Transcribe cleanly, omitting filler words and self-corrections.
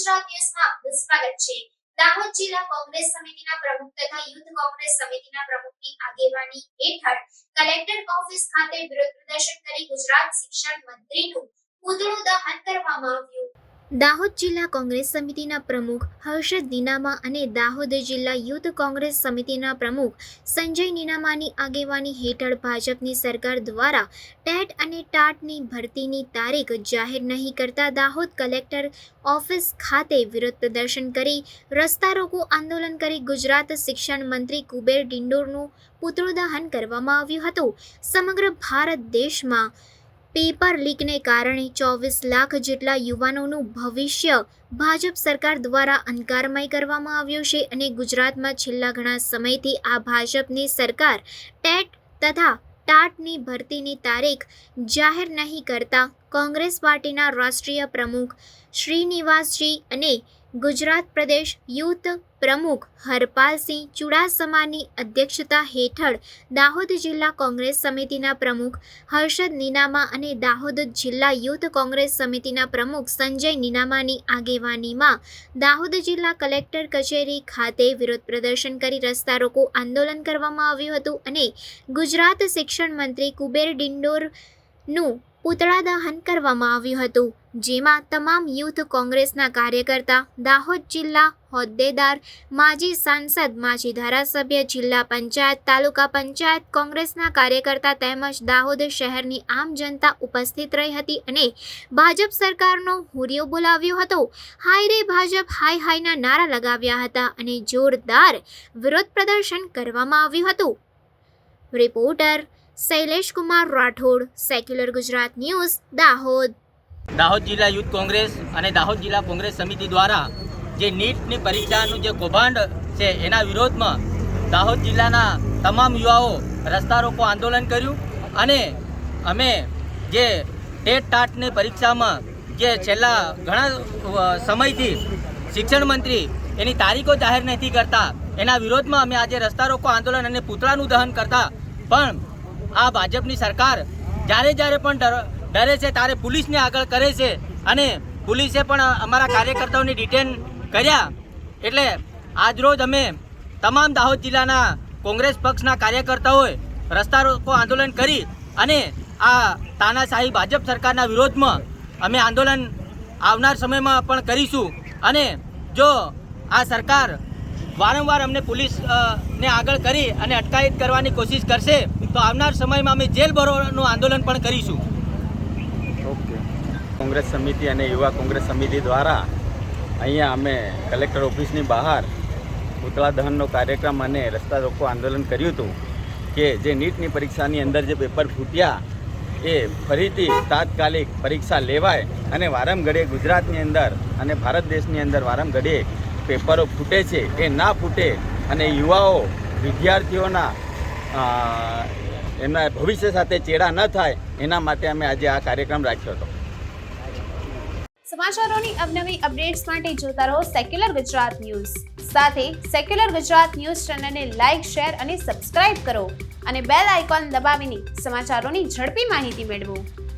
ગુજરાત ન્યૂઝમાં આપનું સ્વાગત છે। દાહોદ જિલ્લા કોંગ્રેસ સમિતિના પ્રમુખ તથા યુથ કોંગ્રેસ સમિતિના પ્રમુખની આગેવાની હેઠળ કલેક્ટર ઓફિસ ખાતે વિરોધ પ્રદર્શન કરી ગુજરાત શિક્ષણ મંત્રીનું પુતળું દહન કરવામાં આવ્યું। દાહોદ જિલ્લા કોંગ્રેસ સમિતિના પ્રમુખ હર્ષદ નીનામા અને દાહોદ જિલ્લા યુથ કોંગ્રેસ સમિતિના પ્રમુખ સંજય નીનામાની આગેવાની હેઠળ ભાજપની સરકાર દ્વારા ટેટ અને ટાટની ભરતીની તારીખ જાહેર નહીં કરતા દાહોદ કલેક્ટર ઓફિસ ખાતે વિરોધ પ્રદર્શન કરી રસ્તા રોકો આંદોલન કરી ગુજરાત શિક્ષણ મંત્રી કુબેર ડિંડોરનું પુતળું દહન કરવામાં આવ્યું હતું। સમગ્ર ભારત દેશમાં પેપર લીકને કારણે 24 લાખ જેટલા યુવાનોનું ભવિષ્ય ભાજપ સરકાર દ્વારા અંધકારમય કરવામાં આવ્યું છે અને ગુજરાતમાં છેલ્લા ઘણા સમયથી આ ભાજપની સરકાર ટેટ તથા ટાટની ભરતીની તારીખ જાહેર નહીં કરતા કોંગ્રેસ પાર્ટીના રાષ્ટ્રીય પ્રમુખ શ્રીનિવાસજી અને ગુજરાત પ્રદેશ યુથ પ્રમુખ હરપાલસિંહ ચુડાસમાની અધ્યક્ષતા હેઠળ દાહોદ જિલ્લા કોંગ્રેસ સમિતિના પ્રમુખ હર્ષદ નીનામા અને દાહોદ જિલ્લા યુથ કોંગ્રેસ સમિતિના પ્રમુખ સંજય નીનામાની આગેવાનીમાં દાહોદ જિલ્લા કલેક્ટર કચેરી ખાતે વિરોધ પ્રદર્શન કરી રસ્તા રોકો આંદોલન કરવામાં આવ્યું હતું અને ગુજરાત શિક્ષણ મંત્રી કુબેર ડિંડોરનું પુતળા દહન કરવામાં આવ્યું હતું, જેમાં તમામ યુથ કોંગ્રેસના કાર્યકર્તા, દાહોદ જિલ્લા હોદ્દેદાર, માજી સાંસદ, માજી ધારાસભ્ય, જિલ્લા પંચાયત, તાલુકા પંચાયત કોંગ્રેસના કાર્યકર્તા તેમજ દાહોદ શહેરની આમ જનતા ઉપસ્થિત રહી હતી અને ભાજપ સરકારનો હુરિયો બોલાવ્યો હતો। હાય રે ભાજપ, હાય હાયના નારા લગાવ્યા હતા અને જોરદાર વિરોધ પ્રદર્શન કરવામાં આવ્યું હતું। Reporter Shailesh Kumar Rathod, secular Gujarat news, Dahod. Dahod જિલ્લા યુથ કોંગ્રેસ અને દાહોદ જિલ્લા કોંગ્રેસ સમિતિ દ્વારા જે નીટની પરીક્ષાનું જે કૌભાંડ છે એના વિરોધમાં દાહોદ જિલ્લાના તમામ યુવાઓ રસ્તા રોકો આંદોલન કર્યું અને અમે જે ટેટ ટાટની પરીક્ષામાં જે છેલ્લા ઘણા સમયથી શિક્ષણ મંત્રી એની તારીખો જાહેર નથી કરતા એના વિરોધમાં અમે આજે રસ્તા રોકો આંદોલન અને પુતળાનું દહન કરતા પણ આ ભાજપની સરકાર જ્યારે પણ ડરે છે ત્યારે પોલીસને આગળ કરે છે અને પોલીસે પણ અમારા કાર્યકર્તાઓને ડિટેન કર્યા। એટલે આજરોજ અમે તમામ દાહોદ જિલ્લાના કોંગ્રેસ પક્ષના કાર્યકર્તાઓએ રસ્તા રોકો આંદોલન કરી અને આ તાનાશાહી ભાજપ સરકારના વિરોધમાં અમે આંદોલન આવનાર સમયમાં પણ કરીશું અને જો આ સરકાર વારંવાર અમને પોલીસને આગળ કરી અને અટકાયત કરવાની કોશિશ કરશે તો આવનાર સમયમાં અમે જેલ ભરોનું આંદોલન પણ કરીશું। ઓકે, કોંગ્રેસ સમિતિ અને યુવા કોંગ્રેસ સમિતિ દ્વારા અહીંયા અમે કલેક્ટર ઓફિસની બહાર પુતળા દહનનો કાર્યક્રમ અને રસ્તા રોકો આંદોલન કર્યું હતું કે જે નીટની પરીક્ષાની અંદર જે પેપર ફૂટ્યા એ ફરીથી તાત્કાલિક પરીક્ષા લેવાય અને વારંઘડીએ ગુજરાતની અંદર અને ભારત દેશની અંદર વારંઘડીએ પેપરો ફૂટે છે એ ના ફૂટે અને યુવાઓ વિદ્યાર્થીઓના એમના ભવિષ્ય સાથે ચેડા ન થાય એના માટે અમે આજે આ કાર્યક્રમ રાખ્યો હતો। સમાચારોની અવનવી અપડેટ્સ માટે જોતા રહો સેક્યુલર ગુજરાત ન્યૂઝ। સાથે સેક્યુલર ગુજરાત ન્યૂઝ ચેનલને લાઇક, શેર અને સબસ્ક્રાઇબ કરો અને બેલ આઇકોન દબાવીને સમાચારોની ઝડપી માહિતી મેળવો।